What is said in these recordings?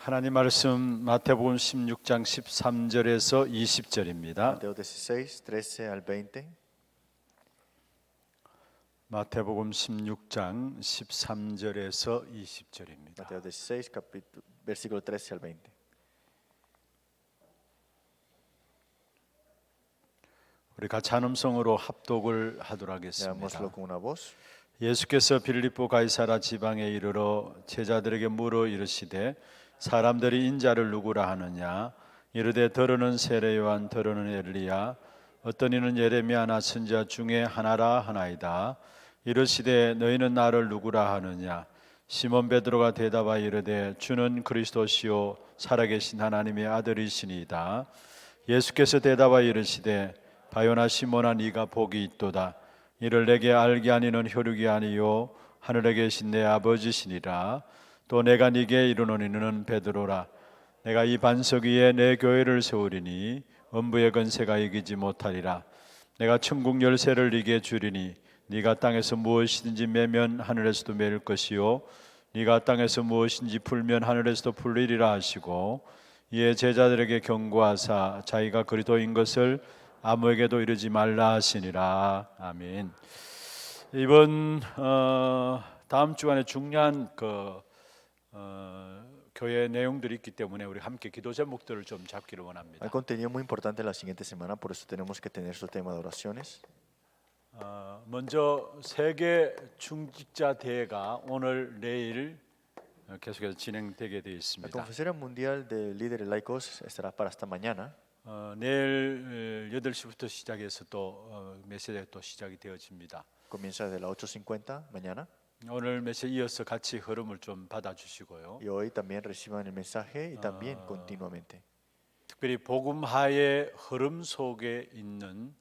하나님 말씀 마태복음 16장 13절에서 20절입니다. Mateo 16, 13 al 20. 마태복음 16장 13절에서 20절입니다. Mateo 16, versículo 13 al 20. 우리 같이 한 음성으로 합독을 하도록 하겠습니다. Leámoslo con una voz. 예수께서 빌립보 가이사라 지방에 이르러 제자들에게 물어 이르시되 사람들이 인자를 누구라 하느냐 이르되 더러는 세례 요한 더러는 엘리야 어떤 이는 예레미야나 선지자 중에 하나라 하나이다. 이르시되 너희는 나를 누구라 하느냐 시몬 베드로가 대답하여 이르되 주는 그리스도시요 살아계신 하나님의 아들이시니이다. 예수께서 대답하여 이르시되 바요나 시몬아 네가 복이 있도다. 이를 내게 알게 하니는 혈육이 아니요 하늘에 계신 내 아버지시니라. 또 내가 네게 이르노니 너는 베드로라. 내가 이 반석 위에 내 교회를 세우리니 음부의 권세가 이기지 못하리라. 내가 천국 열쇠를 네게 주리니 네가 땅에서 무엇이든지 매면 하늘에서도 매일 것이요 네가 땅에서 무엇인지 풀면 하늘에서도 풀리리라 하시고 이에 제자들에게 경고하사 자기가 그리스도인 것을 아무에게도 이르지 말라 하시니라. 아멘. 이번 다음 주간에 중요한 교회 내용들이 있기 때문에 우리 함께 기도 제목들을 좀 잡기를 원합니다. Hay contenido muy importante la siguiente semana, por eso tenemos que tener su tema de oraciones. 먼저 세계 중직자 대회가 오늘 내일 계속해서 진행되게 되어 La 있습니다. Conferencia Mundial de Líderes Laicos estará para esta mañana. 내일 8시부터 시작해서 또 메시지가 또 시작이 되어집니다. Comienza desde las 8:50 mañana. 오늘 메시지 이어서 같이 흐름을 좀 받아주시고요. Y hoy también reciban el mensaje y también continuamente. 특별히 복음화의 흐름 속에 있는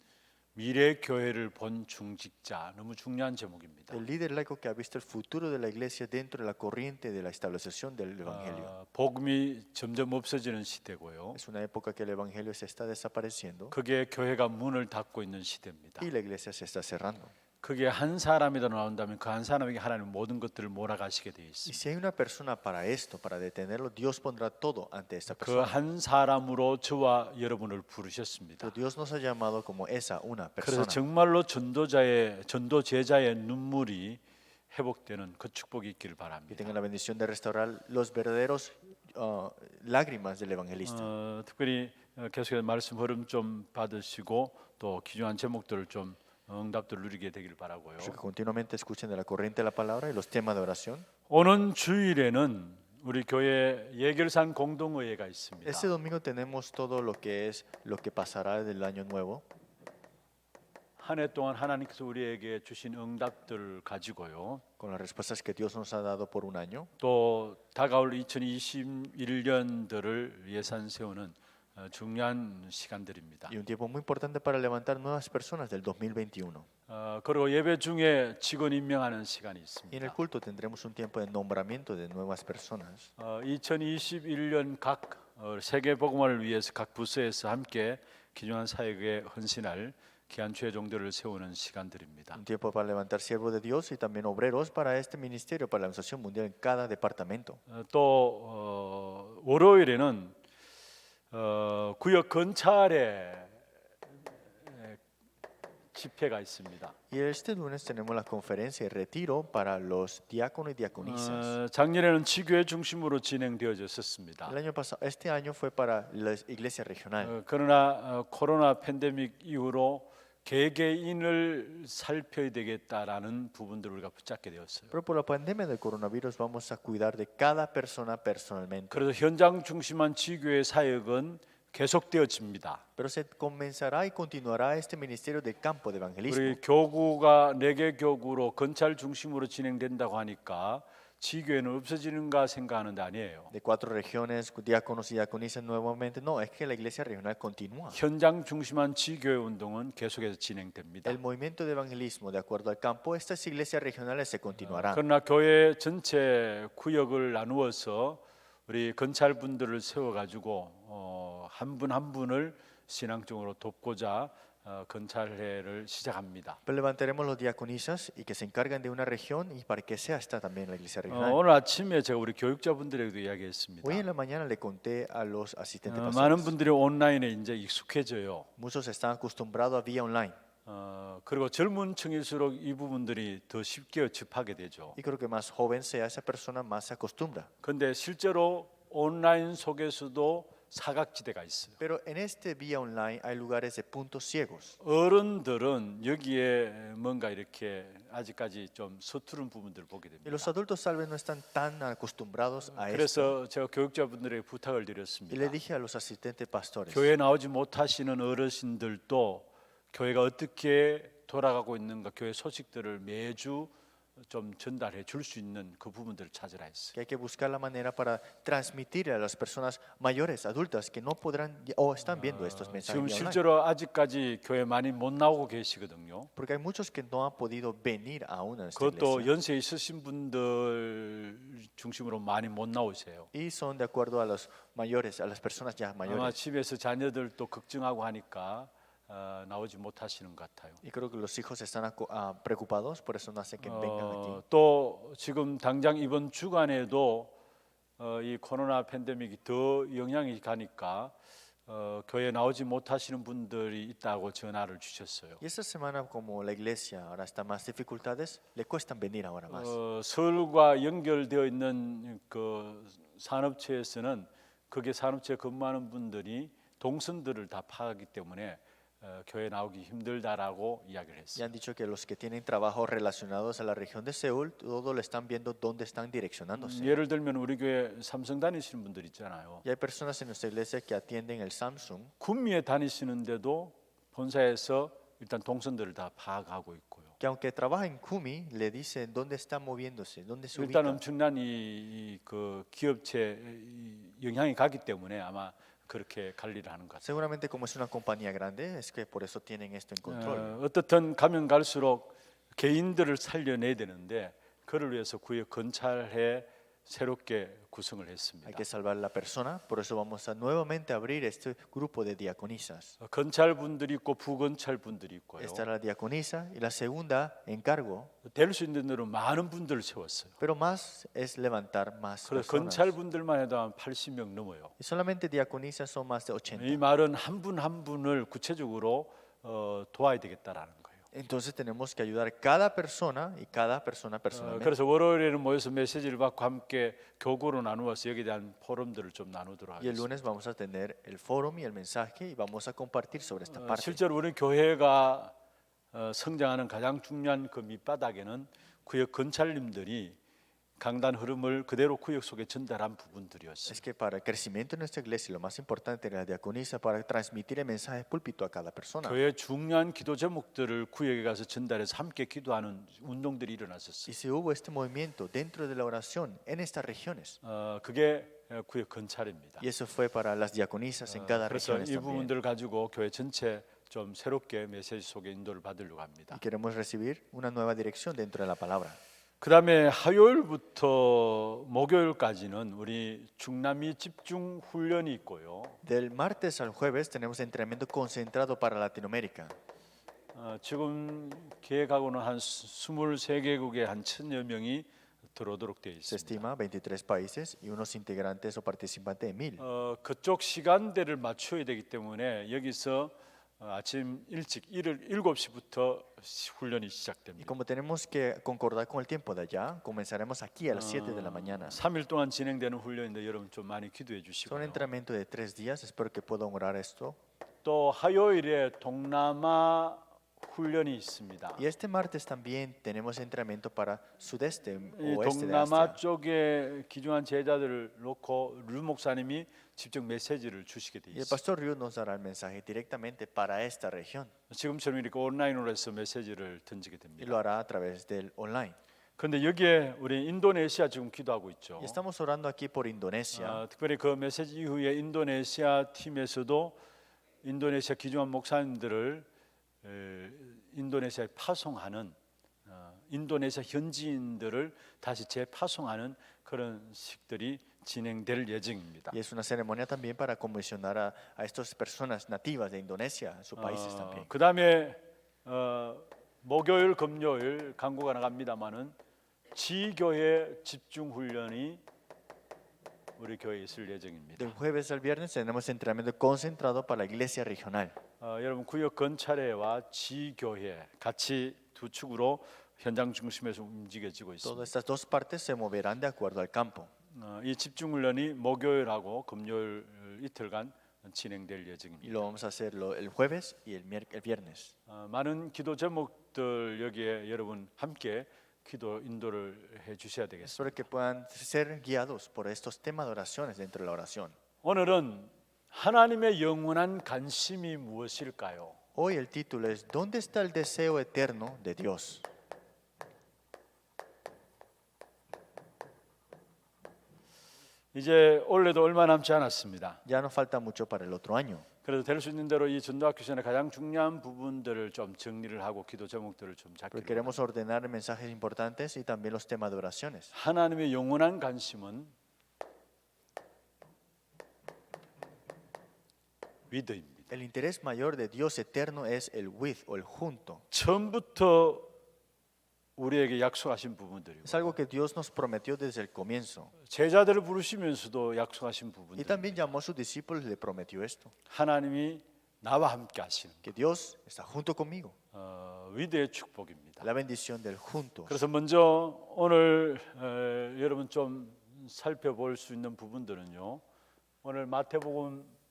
미래 교회를 본 중직자, 너무 중요한 제목입니다. El líder laico que ha visto el futuro de la iglesia dentro de la corriente de la establección del evangelio. 복음이 점점 없어지는 시대고요. Es una época que el evangelio se está desapareciendo 그게 교회가 문을 닫고 있는 시대입니다. y la iglesia se está cerrando. 그게 한 사람이더 나온다면 그 한 사람에게 하나님 모든 것들을 몰아가시게 되어 Y 있습니다. si hay una persona para esto, para detenerlo, Dios pondrá todo ante esta 그 persona. 한 사람으로 저와 여러분을 부르셨습니다. Pero Dios nos ha llamado como esa, una 그래서 persona. 정말로 전도 제자의 눈물이 회복되는 그 축복이 있기를 Que 바랍니다. tengan la bendición de restaurar los verdaderos lágrimas del evangelista. 특별히 계속해서 말씀 흐름 좀 받으시고 또 귀중한 제목들을 좀 응답들을 누리게 되기를 바라고요. Que continuamente escuchen de la corriente de la palabra y los temas de oración. 오는 주일에는 우리 교회 예결산 공동의회가 있습니다. Este domingo tenemos todo lo que pasará del año nuevo. 한 해 동안 하나님께서 우리에게 주신 응답들을 가지고요. Con las respuestas que Dios nos ha dado por un año. 또 다가올 2021년들을 예산 세우는 중요한 시간들입니다. Y un tiempo muy importante para levantar nuevas personas del 2021. 그리고 예배 중에 직원 임명하는 시간이 Y en el 있습니다. culto tendremos un tiempo de nombramiento de nuevas personas. 2021년 각 세계 복음화를 위해서 각 부서에서 함께 귀중한 사역에 헌신할 귀한 최종들을 세우는 시간들입니다. Un tiempo para levantar siervos de Dios y también obreros para este ministerio, para la organización mundial en cada departamento. 또 월요일에는 구역 건찰에 집회가 있습니다. Y este lunes tenemos la conferencia y retiro para los diáconos y diaconisas. 작년에는 지교회 중심으로 진행되어졌었습니다. El año pasado, este año fue para la iglesia regional. 그러나 코로나 팬데믹 이후로 개개인을 살펴야 되겠다라는 부분들을 우리가 붙잡게 되었어요. Pero por la pandemia del coronavirus vamos a cuidar de cada persona personalmente. 그래서 현장 중심한 지교회 사역은 계속되어집니다. Pero se comenzará y continuará este ministerio de campo de evangelismo. 우리 교구가 4개 교구로 건찰 중심으로 진행된다고 하니까 지교회는 없어지는가 생각하는데 아니에요. De 4 regiones, diáconos y diaconisas nuevamente. No, es que la iglesia regional continúa. 현장 중심한 지교회 운동은 계속해서 진행됩니다. El movimiento de evangelismo de acuerdo al campo, estas iglesias regionales se continuarán. 그러나 교회 전체 구역을 나누어서 우리 건찰분들을 세워가지고 한 분 한 분을 신앙적으로 돕고자 건찰회를 시작합니다. Pero levantaremos los diaconisas y que se encargan de una región y para que sea esta también la iglesia regional. 오늘 아침에 제가 우리 교육자분들에게도 이야기했습니다. Hoy en la mañana le conté a los asistentes 많은 pastores. 분들이 온라인에 이제 익숙해져요. Muchos están acostumbrados a vía online. 그리고 젊은 층일수록 이 부분들이 더 쉽게 접하게 되죠. Y creo que más joven sea esa persona, más se acostumbra. 그런데 실제로 온라인 속에서도 사각지대가 있어요. Pero en este vía online hay lugares de puntos ciegos. 어른들은 여기에 뭔가 이렇게 아직까지 좀 서투른 부분들을 보게 Y 됩니다. los adultos tal vez no están tan acostumbrados a esto. 그래서 제가 교육자분들에게 부탁을 Y le 드렸습니다. dije a los asistentes pastores, 교회 나오지 못하시는 어르신들도 교회가 어떻게 돌아가고 있는가, 교회 소식들을 매주 좀 전달해 줄 수 있는 그 부분들을 찾으라 했어요. que hay que buscar la manera para transmitir a las personas mayores, adultas, que no podrán o están viendo estos mensajes 지금 vía online. 실제로 아직까지 교회 많이 못 나오고 계시거든요. Porque hay muchos que no han podido venir aún a esta 그것도 iglesia. 연세 있으신 분들 중심으로 많이 못 나오세요. Y son de acuerdo a los mayores, a las personas ya 아마 mayores. 집에서 자녀들도 걱정하고 하니까 나오지 못하시는 것 같아요. Y creo que los hijos están preocupados, por eso no hace que vengan aquí. 또 지금 당장 이번 주간에도 이 코로나 팬데믹이 더 영향이 가니까 교회 나오지 못하시는 분들이 있다고 전화를 주셨어요. Y esta semana, como la iglesia ahora está más dificultades, le cuestan venir ahora más. 서울과 연결되어 있는 그 산업체에서는 거기에 산업체에 근무하는 분들이 동선들을 다 파악하기 때문에 교회 나오기 힘들다라고 이야기를 Y 했어요. han dicho que los que tienen trabajos relacionados a la región de Seúl, todo lo están viendo dónde están direccionándose. 예를 들면 우리 교회 삼성 다니시는 분들 있잖아요. Y hay personas en nuestra iglesia que atienden el Samsung, 군미에 다니시는데도 본사에서 일단 동선들을 다 파악하고 있고요. que aunque trabaja en Kumi, le dicen dónde está moviéndose, dónde se 일단 ubica. 엄청난 그 기업체 영향이 가기 때문에 아마 그렇게 관리를 하는 것 같아요. Seguramente como es una compañía grande, es que por eso tienen esto en control. 어떻든 가면 갈수록 개인들을 살려내야 되는데 그를 위해서 구역 건찰해 새롭게 구성을 했습니다. Hay que salvar la persona, por eso vamos a nuevamente abrir este grupo de diaconisas. 건찰분들이 있고 부건찰분들이 있고요. Esta era la diaconisa y la segunda encargo, 될 수 있는 대로 많은 분들을 세웠어요. pero más es levantar más 그래서 personas. 건찰분들만 해도 한 80명 넘어요. Y solamente diaconisas son más de 이 80. 말은 한 분 한 분을 구체적으로 도와야 되겠다라는 거예요. Entonces tenemos que ayudar cada persona y cada persona personalmente. 그래서 월요일에는 모여서 메시지를 받고 함께 교구로 나누어서 여기에 대한 포럼들을 좀 나누도록 Y el 하겠습니다. lunes vamos a tener el foro y el mensaje y vamos a compartir sobre esta parte. 실제로 우리 교회가 성장하는 가장 중요한 그 밑바닥에는 구역 건찰님들이 강단 흐름을 그대로 구역 속에 전달한 부분들이었어요. Es que para el crecimiento de nuestra iglesia lo más importante era la diaconisa para transmitir el mensaje púlpito a cada persona. 교회 중요한 기도 제목들을 구역에 가서 전달해서 함께 기도하는 운동들이 일어났었어요. Y si hubo este movimiento dentro de la oración en estas regiones, 그게 구역 건찰입니다. y eso fue para las diaconisas en cada 그래서 región 이 también. 부분들을 가지고 교회 전체 좀 새롭게 메시지 속에 인도를 받으려고 합니다. Y queremos recibir una nueva dirección dentro de la palabra. 그 다음에 화요일부터 목요일까지는 우리 중남미 집중 훈련이 있고요. Del martes al jueves tenemos entrenamiento concentrado para Latinoamérica. 지금 계획하고는 한 23개국에 한 1,000여 명이 들어오도록 되어 Se 있습니다. estima 23 países y unos integrantes o participantes de 1000. 그쪽 시간대를 맞춰야 되기 때문에 여기서 아침 일찍 7시부터 훈련이 Y 시작됩니다. como tenemos que concordar con el tiempo de allá, comenzaremos aquí a las 7 de la mañana. 3일 동안 진행되는 훈련인데 여러분 좀 많이 기도해 Son 주시고요. entrenamiento de 3 días, espero que puedan orar esto. 또 화요일에 동남아 훈련이 있습니다. Y este martes también tenemos entrenamiento para sudeste, 이 oeste de 동남아 Asia. 쪽에 기중한 제자들을 놓고 류 목사님이 직접 메시지를 주시게 돼 Y el 있어요. pastor Ryu nos dará el mensaje directamente para esta región 지금처럼 이렇게 온라인으로 해서 메시지를 던지게 y 됩니다. lo hará a través del online. 그런데 여기에 우리 인도네시아 지금 기도하고 있죠. Y estamos orando aquí por Indonesia. 특별히 그 메시지 이후에 인도네시아 팀에서도 인도네시아 기중한 목사님들을 인도네시아에 파송하는 인도네시아 현지인들을 다시 재파송하는 그런 식들이 진행될 예정입니다. Y es una ceremonia también para convencionar a estas personas nativas de Indonesia, en sus países también. 그 다음에 목요일, 금요일 강구가 나갑니다만은 지교회 집중 훈련이 우리 교회에 있을 예정입니다. Del jueves al viernes tenemos entrenamiento concentrado para la iglesia regional. 여러분 구역 건차례와 지교회 같이 두 축으로 현장 중심에서 움직여지고 있습니다. Todas estas dos partes se moverán de acuerdo al campo. 이 집중 훈련이 목요일하고 금요일 이틀간 진행될 Y 예정입니다. lo vamos a hacer el jueves y el viernes. 많은 기도 제목들 여기에 여러분 함께 기도 인도를 해 주셔야 되겠습니다. Espero que puedan ser guiados por estos temas de oraciones dentro de la oración. 오늘은 하나님의 영원한 관심이 무엇일까요? Hoy el título es ¿Dónde está el deseo eterno de Dios? 이제 올해도 얼마 남지 않았습니다. Ya nos falta mucho para el otro año. 그래서 될 수 있는 대로 이 전도학교 시간에 가장 중요한 부분들을 좀 정리를 하고 기도 제목들을 좀 Pero 잡기로. queremos ordenar mensajes importantes y también los temas de oraciones. 하나님의 영원한 관심은 위드입니다. El interés mayor de Dios eterno es el with o el junto. 처음부터 우리에게 약속하신 부분들이고 Es algo que Dios nos prometió desde el comienzo. 제자들을 부르시면서도 약속하신 Y 부분들. también llamó a sus discípulos y le prometió esto. 하나님이 나와 함께 하시는 Que Dios está junto conmigo. 위대의 축복입니다. La bendición del juntos. 그래서 먼저 오늘 여러분 좀 살펴볼 수 있는 부분들은요. 오늘 마태복음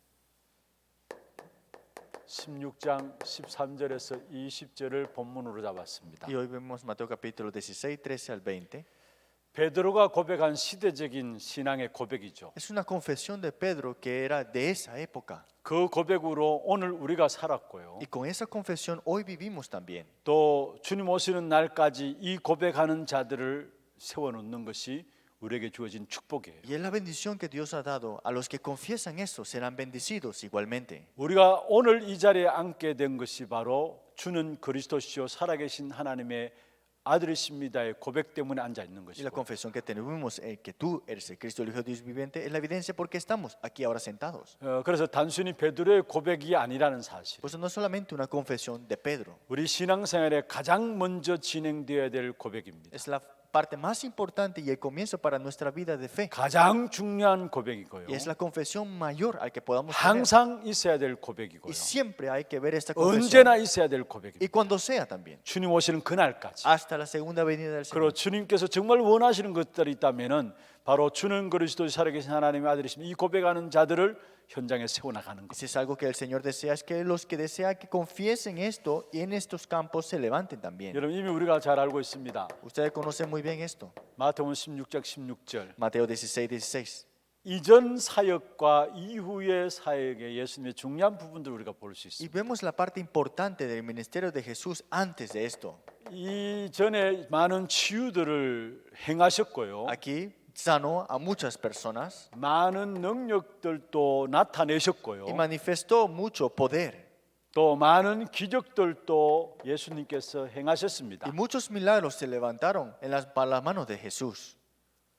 16장 13절에서 20절을 본문으로 잡았습니다. Y hoy vemos Mateo capítulo 16, 13 al 20. 베드로가 고백한 시대적인 신앙의 고백이죠. Es una confesión de Pedro que era de esa época. 그 고백으로 오늘 우리가 살았고요. Y con esa confesión hoy vivimos también. 또 주님 오시는 날까지 이 고백하는 자들을 세워놓는 것이 우리에게 주어진 축복이에요. Y es la bendición que Dios ha dado. A los que confiesan eso serán bendecidos igualmente. 우리가 오늘 이 자리에 앉게 된 것이 바로 주는 그리스도시요 살아계신 하나님의 아들이십니다의 고백 때문에 앉아 있는 Y la 것이고 confesión que tenemos que tú eres el Cristo, el Hijo de Dios viviente, es la evidencia porque estamos aquí ahora sentados. 그래서 단순히 베드로의 고백이 아니라는 사실. Por eso no es solamente una confesión de Pedro. 우리 신앙생활에 가장 먼저 진행되어야 될 고백입니다. Es la parte más importante y el comienzo para nuestra vida de fe. 가장 중요한 고백이고요. Y es la confesión mayor al que podamos tener. 항상 있어야 될 고백이고요. Y siempre hay que ver esta confesión. 언제나 있어야 될 Y 고백입니다. cuando sea también. 주님 오시는 그날까지. Hasta la segunda venida del 그리고 Señor. 주님께서 정말 원하시는 것들이 있다면은 바로 주는 그리스도 살아계신 하나님의 아들이시면 이 고백하는 자들을 현장에 세워나가는 것. Si es algo que el Señor desea, es que los que desean que confiesen esto y en estos campos se levanten también. 여러분 이미 우리가 잘 알고 있습니다. Ustedes conocen muy bien esto. 마태복음 16장 16절. Mateo 16, 16. 이전 사역과 이후의 사역의 예수님의 중요한 부분들을 우리가 볼 수 Y 있습니다. vemos la parte importante del ministerio de Jesús antes de esto. 이전에 많은 치유들을 행하셨고요. Aquí sanó a muchas personas 많은 능력들도 나타내셨고요. y manifestó mucho poder. 또 많은 기적들도 예수님께서 행하셨습니다. Y muchos milagros se levantaron para las manos de Jesús.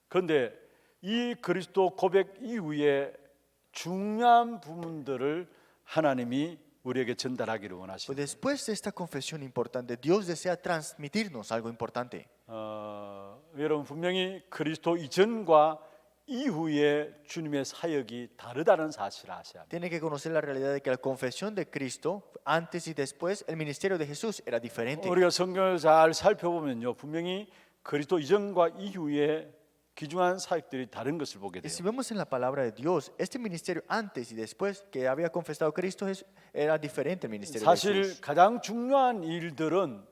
그런데 이 그리스도 고백 이후에 중요한 부분들을 하나님이 우리에게 전달하기를 Pues 원하십니다. después de esta confesión importante, Dios desea transmitirnos algo importante. 여러분 분명히 그리스도 이전과 이후에 주님의 사역이 다르다는 사실을 아셔야 합니다. Tiene que conocer la realidad de que la confesión de Cristo, antes y después, el ministerio de Jesús era diferente. 우리가 성경을 잘 살펴보면요, 분명히 그리스도 이전과 이후에 귀중한 사역들이 다른 것을 보게 Y si 돼요. vemos en la palabra de Dios, este ministerio antes y después que había confesado Cristo era diferente el ministerio de 사실 Jesús. 가장 중요한 일들은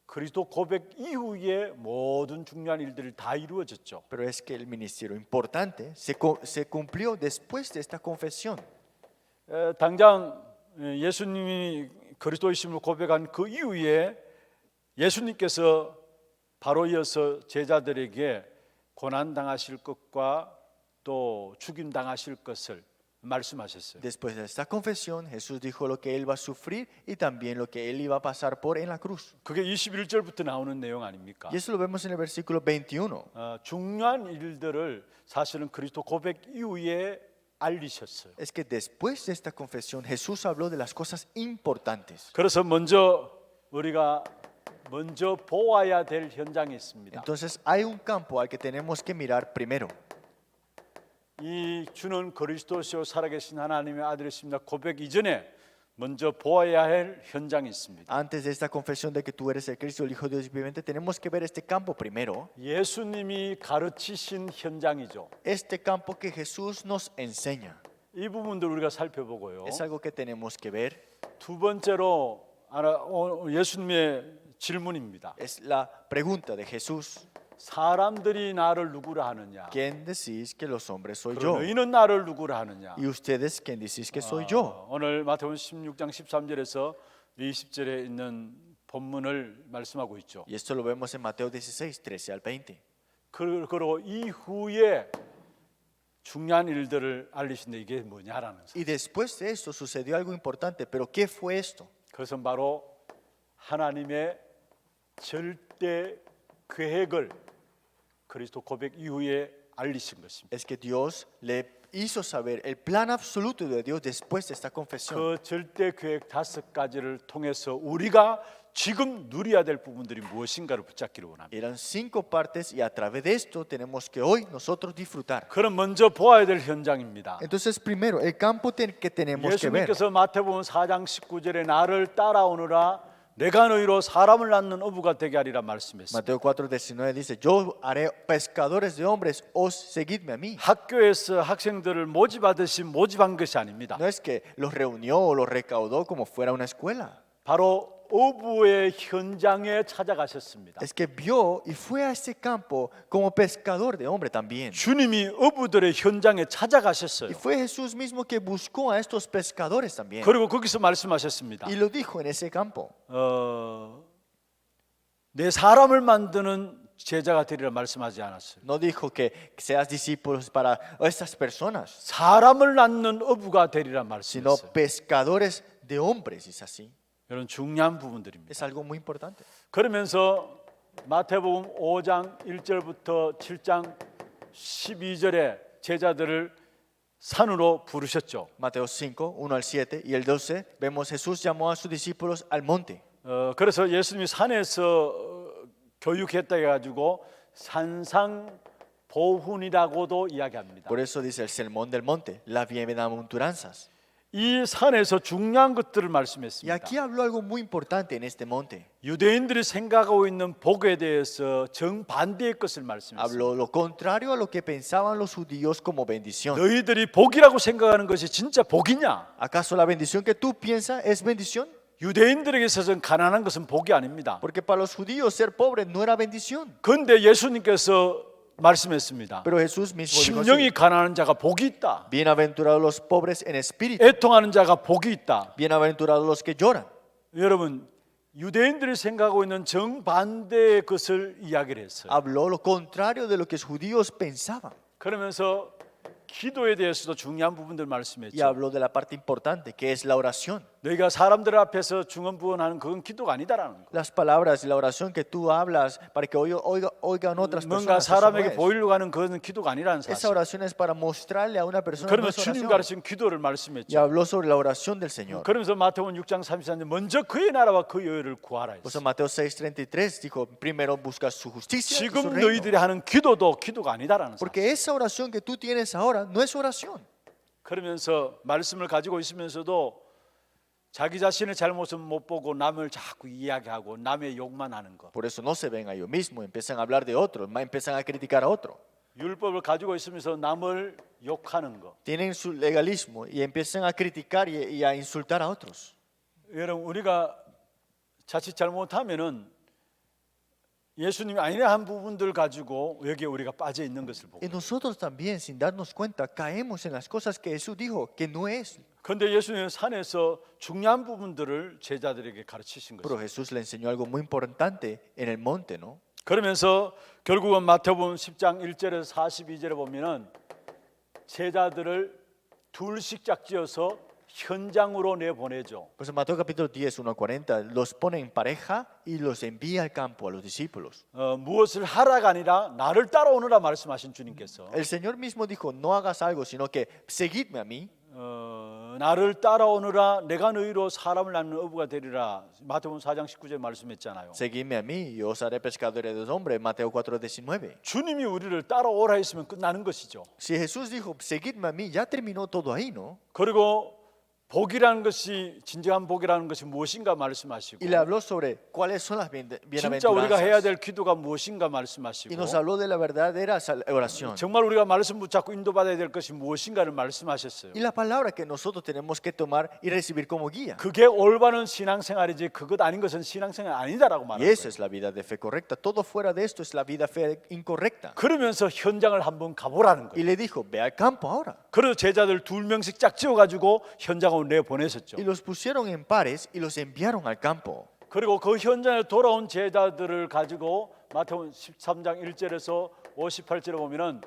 그리스도 고백 이후에 모든 중요한 일들이 다 이루어졌죠. Pero es que el ministerio importante se cumplió después de esta confesión. 당장 예수님이 그리스도이심을 고백한 그 이후에 예수님께서 바로 이어서 제자들에게 고난 당하실 것과 또 죽임 당하실 것을 말씀하셨어요. Después de esta confesión, Jesús dijo lo que él va a sufrir y también lo que él iba a pasar por en la cruz. 그게 21절부터 나오는 내용 아닙니까? Y eso lo vemos en el versículo 21. 중요한 일들을 사실은 그리스도 고백 이후에 알리셨어요. Es que después de esta confesión, Jesús habló de las cosas importantes. 그래서 우리가 먼저 보아야 될 현장이 있습니다. Entonces hay un campo al que tenemos que mirar primero. 이 주는 그리스도시요 살아계신 하나님의 아들이십니다. 고백 이전에 먼저 보아야 할 현장이 있습니다. Antes de esta confesión de que tú eres el Cristo, el Hijo de Dios viviente, tenemos que ver este campo primero. 예수님이 가르치신 현장이죠. Este campo que Jesús nos enseña. 이 부분들 우리가 살펴보고요. Es algo que tenemos que ver. 두 번째로 예수님의 질문입니다. Es la pregunta de Jesús. 사람들이 나를 누구라 하느냐? ¿Quién decís que los hombres soy 그리고 yo? 너희는 나를 누구라 하느냐? ¿Y ustedes quién decís que soy yo? 오늘 마태복음 16장 13절에서 20절에 있는 본문을 말씀하고 있죠. Y esto lo vemos en Mateo 16, 13 al 20. 그리고 이후에 중요한 일들을 알리신데 이게 뭐냐라는 거. Y después de esto sucedió algo importante. ¿Pero qué fue esto? 그것은 바로 하나님의 절대 계획을 그리스도 고백 이후에 알리신 것입니다. Es que Dios le hizo saber el plan absoluto de Dios después de esta confesión. 그 절대 계획 5가지를 통해서 우리가 지금 누려야 될 부분들이 무엇인가를 붙잡기를 원합니다. Eran 5 partes y a través de esto tenemos que hoy nosotros disfrutar. 그럼 먼저 보아야 될 현장입니다. Entonces primero, el campo que tenemos que ver. 예수님께서 마태복음 4장 19절에 나를 따라오느라 내가 너희로 사람을 낳는 어부가 되게 하리라 말씀했습니다. Mateo 4:19 dice, yo haré pescadores de hombres, os seguidme a mí. 학교에서 학생들을 모집하듯이 모집한 것이 아닙니다. No es que los reunió o los recaudó como fuera una escuela. 바로 어부의 현장에 찾아가셨습니다. Es que vio y fue a ese campo como pescador de hombre también. 주님이 어부들의 현장에 찾아가셨어요. Y fue Jesús mismo que buscó a estos pescadores también. 그리고 거기서 말씀하셨습니다. Y lo dijo en ese campo. 내 사람을 만드는 제자가 되리라 말씀하지 않았어요. No dijo que seas discípulos para estas personas, 사람을 낳는 어부가 되리라 sino 말씀했어요. pescadores de hombres, es así. 이런 중요한 부분들입니다. Es algo muy importante. 그러면서 마태복음 5장 1절부터 7장 12절에 제자들을 산으로 부르셨죠. Mateo 5, 1 al 7 y el 12, vemos Jesús llamó a sus discípulos al monte. 그래서 예수님이 산에서 교육했다 해가지고 산상보훈이라고도 이야기합니다. Por eso dice el sermón del monte, las bienaventuranzas. 이 산에서 중요한 것들을 Y 말씀했습니다. aquí habló algo muy importante en este monte. 유대인들이 생각하고 있는 복에 대해서 정반대의 것을 말씀했습니다. Habló lo contrario a lo que pensaban los judíos como bendición. 너희들이 복이라고 생각하는 것이 진짜 복이냐? ¿Acaso la bendición que tú piensas es bendición? 유대인들에게 있어서는 가난한 것은 복이 아닙니다. Porque para los judíos ser pobre no era bendición. 그런데 예수님께서 말씀했습니다. Pero Jesús mismo dijo 심령이 así, 가난한 자가 복이 있다. bienaventurados los pobres en espíritu, 애통하는 자가 복이 있다. bienaventurados los que lloran. 여러분, 유대인들이 생각하고 있는 정반대의 것을 이야기를 했어요. Habló lo contrario de lo que los judíos pensaban. 그러면서 기도에 대해서도 중요한 부분들 Y 말씀했죠. habló de la parte importante, que es la oración. 너희가 사람들 앞에서 중언부언하는 그건 기도가 아니다라는 거. Las palabras y la oración que tú hablas para que oigan otras 뭔가 personas. Eso no 사람에게 es. 보이려고 하는 그건 기도가 아니라는 Esa 사실. oración es para mostrarle a una persona 그러면 nuestra 주님 oración. 가르친 기도를 Y 말씀했죠. habló sobre la oración del Señor. 그러면서 마태복음 6장 33절 먼저 그의 나라와 그의 의를 구하라 Pues 했어요. en Mateo 6:33 dijo, primero busca su justicia y su 지금 reino. 너희들이 하는 기도도 기도가 아니다라는 사실. Porque esa oración que tú tienes ahora no es oración. 그러면서 말씀을 가지고 있으면서도 자기 자신의 잘못은 못 보고 남을 자꾸 이야기하고 남의 욕만 하는 것. Por eso no se ven a ellos mismos, empiezan a hablar de otros, empiezan a criticar a otro. 율법을 가지고 있으면서 남을 욕하는 것. Tienen su legalismo y empiezan a criticar y a insultar a otros. 여러분 우리가 자칫 잘못하면은 예수님이 아니라 한 부분들 가지고 여기에 우리가 빠져 있는 것을 보고. Y nosotros también, sin darnos cuenta, caemos en las cosas que Jesús dijo que no es. 그런데 예수님은 산에서 중요한 부분들을 제자들에게 가르치신 Pero 것입니다. Jesús le enseñó algo muy importante en el monte, ¿no? 그러면서 결국은 마태복음 10장 1절에서 42절에 보면은 제자들을 둘씩 짝지어서 현장으로 내보내죠. Pues en Mateo capítulo 10, 1:40, los pone en pareja y los envía al campo a los discípulos. 무엇을 하라가 아니라 나를 따라오느라 말씀하신 주님께서 El Señor mismo dijo, no hagas algo, sino que seguidme a mí. 나를 따라오느라 내가 너희로 사람을 낳는 어부가 되리라. 마태복음 4장 19절 말씀했잖아요. Seguidme a mí y os haré pescadores de hombres. Mateo 4:19. 주님이 우리를 따라오라 했으면 끝나는 것이죠. Si Jesús dijo, seguidme a mí, ya terminó todo ahí, ¿no? 그리고 복이라는 것이 진정한 복이라는 것이 무엇인가 말씀하시고 Y le habló sobre cuáles son las 진짜 우리가 해야 bienaventuranzas. 될 기도가 무엇인가 Y 말씀하시고 nos habló de la verdadera oración. 정말 우리가 말씀 붙잡고 인도받아야 될 것이 무엇인가를 말씀하셨어요. Y la palabra que nosotros tenemos que tomar y recibir como guía. 그게 올바른 신앙생활이지 그것 아닌 것은 신앙생활 아니다라고 Y 말하는 eso 거예요. es la vida de fe correcta. Todo fuera de esto es la vida fe incorrecta. 그러면서 현장을 한번 가보라는 Y 거예요. le dijo, ve al campo ahora. 그래서 제자들 2명씩 짝 지어가지고 현장으로 내보내셨죠. Y los pusieron en pares y los enviaron al campo. 그리고 그 현장에 돌아온 제자들을 가지고 마태복음 13장 1절에서 58절에 보면은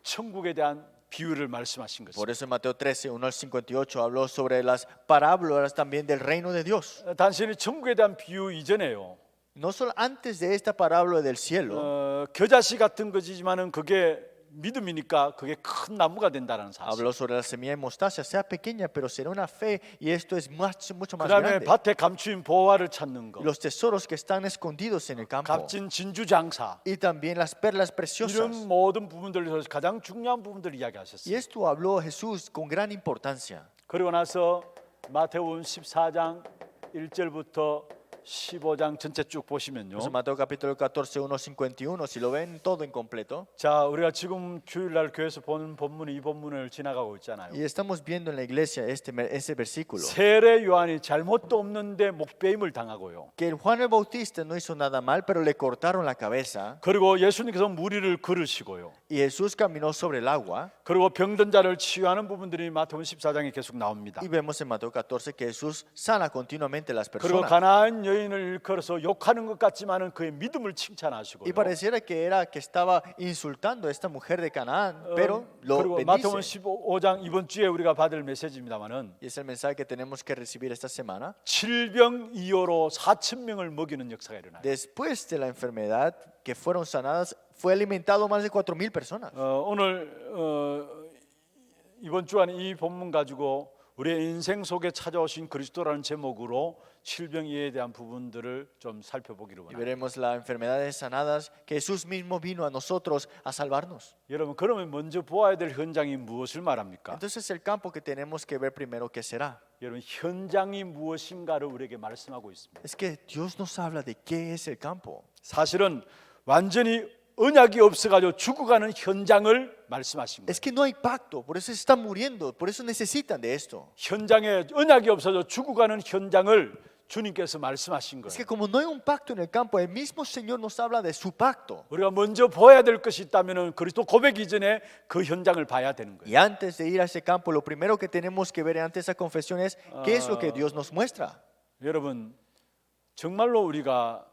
천국에 대한 비유를 말씀하신 것입니다. Por eso en Mateo 13, 1 al 58 habló sobre las parábolas también del reino de Dios. 단순히 천국에 대한 비유 이전에요. No solo antes de esta parábola del cielo, 겨자씨 같은 것이지만은 그게 믿음이니까 그게 큰 나무가 된다는 사실. habló sobre la semilla de mostaza, sea pequeña, pero será una fe y esto es mucho más 그다음에 grande. 밭에 감추인 보화를 찾는 Y 것, los tesoros que están escondidos en el campo 값진 진주 장사 y también las perlas 이런 preciosas. 모든 부분들에서 가장 중요한 부분들을 Y 이야기하셨어요. esto habló Jesús con gran importancia. 그리고 나서 마태복음 14장 1절부터 15장 전체 쭉 보시면요. Entonces, Mateo capítulo 14, 1 al 51, si lo ven todo en completo. 자, 우리가 지금 주일날 교회에서 보는 본문이 이 본문을 지나가고 있잖아요. Y estamos viendo en la iglesia ese versículo. 세례 요한이 잘못도 없는데 목배임을 당하고요. Que el Juan el Bautista no hizo nada mal, pero le cortaron la cabeza. 그리고 예수님께서 무리를 걸으시고요. Y Jesús caminó sobre el agua. 그리고 병든 자를 치유하는 부분들이 마태복음 14장에 계속 나옵니다. Y vemos en Mateo 14 que Jesús sana continuamente a las 그리고 personas. 가나안 여인을 일컬어서 욕하는 것 같지만은 그의 믿음을 칭찬하시고요. Y pareciera que era que estaba insultando a esta mujer de Canaán, pero lo 그리고 마태복음 bendice. 15장 이번 주에 우리가 받을 메시지입니다만은 Y es el mensaje que tenemos que recibir esta semana. 질병이어로 4천 명을 먹이는 역사가 일어나요. Después de la enfermedad que fueron sanadas, fue alimentado más de 4,000 personas. 오늘 이번 주간 이 본문 가지고 우리의 인생 속에 찾아오신 그리스도라는 제목으로 질병에 대한 부분들을 좀 살펴보기를 Y 원합니다. veremos las enfermedades sanadas que Jesús mismo vino a nosotros a salvarnos. 여러분 그러면 먼저 보아야 될 현장이 무엇을 말합니까? Entonces el campo que tenemos que ver primero, ¿qué será? 여러분 현장이 무엇인가를 우리에게 말씀하고 있습니다. Es que Dios nos habla de qué es el campo. 사실은 완전히 언약이 없어가지고 죽어가는 현장을 말씀하신 거예요. Es que no hay pacto, por eso se están muriendo, por eso necesitan de esto. 현장에 언약이 없어져 죽어가는 현장을 주님께서 말씀하신 Es que 거예요. como no hay un pacto en el campo, el mismo Señor nos habla de su pacto. 우리가 먼저 보아야 될 것이 있다면은 그리스도 고백 이전에 그 현장을 봐야 되는 거예요. Y antes de ir a ese campo, lo primero que tenemos que ver ante esa confesión es qué es lo que Dios nos muestra. 여러분 정말로 우리가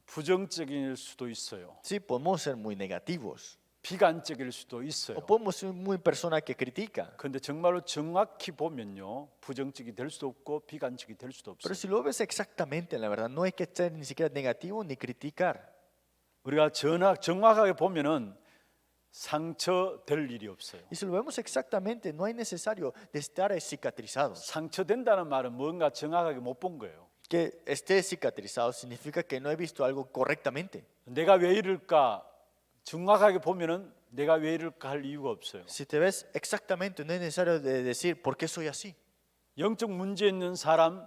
부정적일 수도 있어요. Sí, podemos ser muy negativos 비관적일 수도 있어요. o podemos ser muy personas que critican. 그런데 정말로 정확히 보면요, 부정적이 될 수도 없고 비관적이 될 수도 Pero 없어요. si lo ves exactamente, la verdad, no hay que ser ni siquiera negativo ni criticar. 우리가 정확하게 보면은 상처될 일이 없어요. Y si lo vemos exactamente, no hay necesario de estar cicatrizado. 상처된다는 말은 뭔가 정확하게 못 본 거예요. Que esté cicatrizado significa que no he visto algo correctamente. 내가 왜 이럴까 정확하게 보면은 내가 왜 이럴까 할 이유가 없어요. Si te ves exactamente, no es necesario de decir por qué soy así. 영적 문제 있는 사람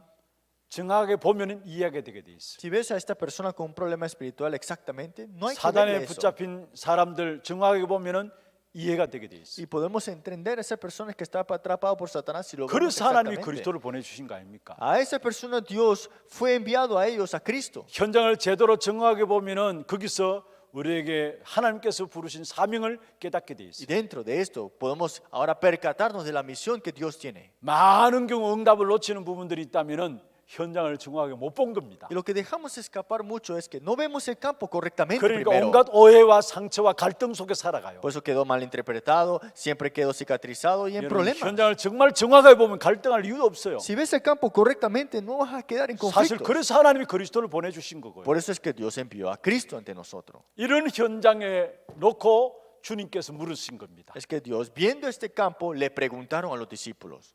정확하게 보면은 이해하게 되게 돼 있어요. Si ves a esta persona con un problema espiritual exactamente, no hay que 사단에 verle eso. 붙잡힌 사람들 정확하게 보면은 이해가 되게 돼 있어요. Y podemos entender a esa persona que está atrapado por Satanás si lo vemos 그래서 하나님이 exactamente. 그리스도를 보내주신 거 아닙니까? A esa persona Dios fue enviado a ellos, a Cristo. 현장을 제대로 정확하게 보면은 거기서 우리에게 하나님께서 부르신 사명을 깨닫게 돼 Y 있어요. dentro de esto podemos ahora percatarnos de la misión que Dios tiene. 많은 경우 응답을 놓치는 부분들이 있다면은 현장을 정확하게 못 본 겁니다. Y lo que dejamos escapar mucho es que no vemos el campo correctamente 그러니까 primero. 온갖 오해와 상처와 갈등 속에 살아가요. Por eso quedó mal interpretado, siempre quedó cicatrizado y en 여러분, problemas. 현장을 정말 정확하게 보면 갈등할 이유도 없어요. Si ves el campo correctamente, no vas a quedar en 사실 conflicto. 그래서 하나님이 그리스도를 보내주신 거고요. Por eso es que Dios envió a Cristo ante nosotros. 이런 현장에 놓고 주님께서 물으신 겁니다. Es que Dios, viendo este campo, le preguntaron a los discípulos.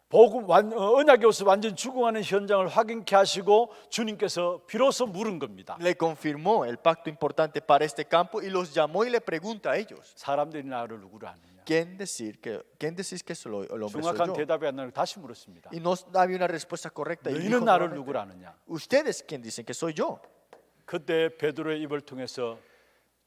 언약의 옷을 완전 죽어가는 현장을 확인케 하시고 주님께서 비로소 물은 겁니다. Le confirmó el pacto importante para este campo y los llamó y le pregunta a ellos. 사람들이 나를 누구로 아느냐? ¿Quién decís que soy el hombre soy 정확한 yo? 대답이 안 나고 다시 물었습니다. Y no había una respuesta correcta. Y 너희는 dijo 나를 nuevamente, 누구로 아느냐? ustedes quién dicen que soy yo. 그때 베드로의 입을 통해서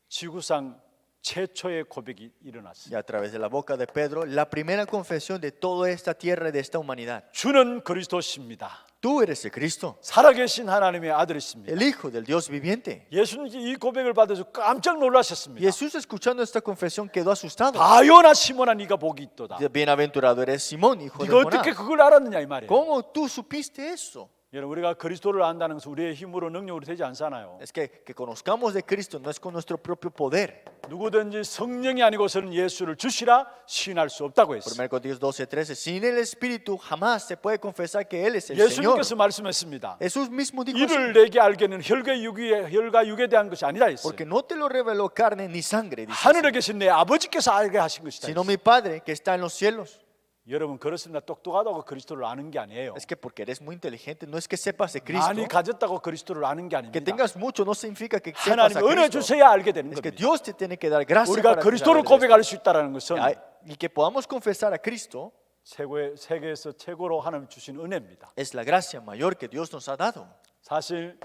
지구상 최초의 고백이 Y 일어났습니다. a través de la boca de Pedro, la primera confesión de toda esta tierra y de esta humanidad. 주는 그리스도십니다. Tú eres el Cristo, 살아계신 하나님의 아들이십니다. el Hijo del Dios viviente. 예수님 이 고백을 받아서 깜짝 놀라셨습니다. Jesús, escuchando esta confesión, quedó asustado. 바요나 시몬아 네가 복이 있도다. Bienaventurado eres Simón, hijo de 네가 어떻게 Jonás. 그걸 알았느냐 이 말이에요. ¿Cómo tú supiste eso? 여러분 우리가 그리스도를 안다는 것은 우리의 힘으로 능력으로 되지 않잖아요. Es que conozcamos de Cristo no es con nuestro propio poder. 누구든지 성령이 아니고서는 예수를 주시라 시인할 수 없다고 했어요. 1 Corintios 12:13. Sin el Espíritu jamás se puede confesar que Él es el Señor. 예수님께서 말씀했습니다. Jesús mismo dijo 이를 así, 내게 알게는 혈과 육에 대한 것이 아니라 했어요. porque no te lo reveló carne ni sangre, dice así, 하늘에 계신 내 아버지께서 알게 하신 것이다. sino mi Padre que está en los cielos. 여러분 그렇습니다. 똑똑하다고 그리스도를 아는 게 아니에요. Es que porque eres muy inteligente, no es que sepas de Cristo. 많이 가졌다고 그리스도를 아는 게 Que 아닙니다. tengas mucho no significa que sepas 하나님 a 은혜 Cristo. 주셔야 알게 되는 Es que 겁니다. Dios te tiene que dar gracia 우리가 para 그리스도를 saber de esto. 고백할 수 있다는 것은 Y que podamos confesar a Cristo 세계에서 최고로 하나님 주신 은혜입니다. es la gracia mayor que Dios nos ha dado. 사실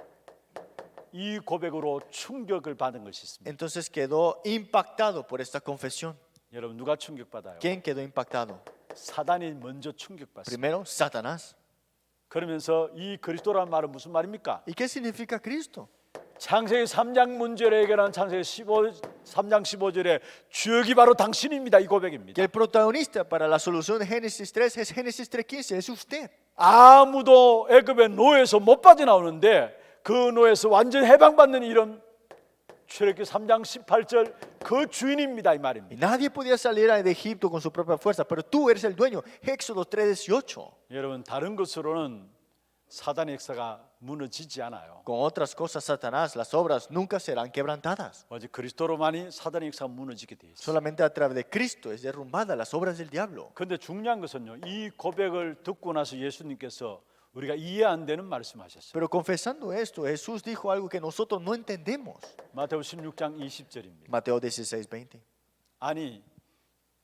이 고백으로 충격을 받은 것이 있습니다. Entonces quedó impactado por esta confesión. 여러분 누가 충격받아요? ¿Quién quedó impactado? 사단이 먼저 충격받습니다. Primero, Satanás. 그러면서 이 그리스도라는 말은 무슨 말입니까? ¿Y qué significa Cristo? 창세기 3장 문제를 해결한 창세기 3장 15절에 주역이 바로 당신입니다. 이 Que 고백입니다. el protagonista para la solución de Génesis 3 es Génesis 3:15, es usted. 아무도 애굽의 노예에서 못 빠져나오는데 그 노예에서 완전 해방받는 이런 출애굽기 3장 18절 그 주인입니다. 이 Y 말입니다. nadie podía salir de Egipto con su propia fuerza, pero tú eres el dueño. Éxodo 3:18. 여러분 다른 것으로는 사단의 역사가 무너지지 않아요. Con otras cosas, Satanás, las obras nunca serán quebrantadas. 오직 그리스도로만이 사단의 역사가 무너지게 돼 있어요. Solamente a través de Cristo es derrumbada las obras del diablo. 그런데 중요한 것은요. 이 고백을 듣고 나서 예수님께서 우리가 이해 안 되는 말씀하셨어요. Pero confesando esto, Jesús dijo algo que nosotros no entendemos. 마태오 16장 20절입니다. Mateo 16:20. 아니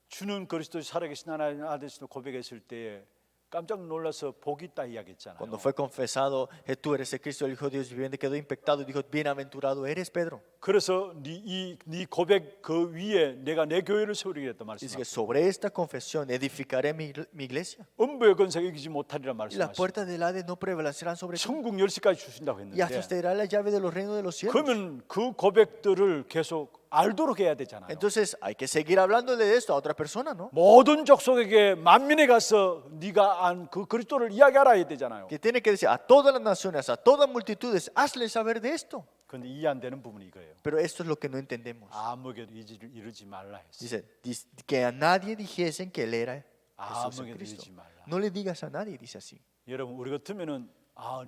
주는 그리스도 살아계신 하나님 아들이시로 고백했을 때에 깜짝 놀라서 복이 있다 이야기했잖아요. Cuando fue confesado, tú eres el Cristo, el Hijo de Dios viviente, quedó impactado y dijo, bienaventurado eres Pedro. 그래서 네 고백 그 위에 내가 내 교회를 세우리겠다 Dice que 말씀하셨어요. sobre esta confesión edificaré mi iglesia. 음부의 권세가 이기지 못하리라 Y las 말씀하셨어요. puertas del Hades no prevalecerán sobre ti. 천국 열쇠까지 주신다고 Y hasta 했는데 te dará la llave de los reinos de los cielos. 그러면 그 고백들을 계속 알도록 해야 되잖아요. Entonces hay que seguir hablándole de esto a otra persona, ¿no? 모든 족속에게 만민에 가서 네가 안 그 그리스도를 이야기하라 해야 되잖아요. Que tiene que decir a todas las naciones, a todas multitudes, hazle saber de esto. 그런데 이해 안 되는 부분이 이거예요. Pero esto es lo que no entendemos. 아무에게도 이르지 말라 했어요. Dice que a nadie dijesen que él era Jesús el 아무에게도 Cristo. 이르지 말라. No le digas a nadie, dice así. 여러분 우리 같으면은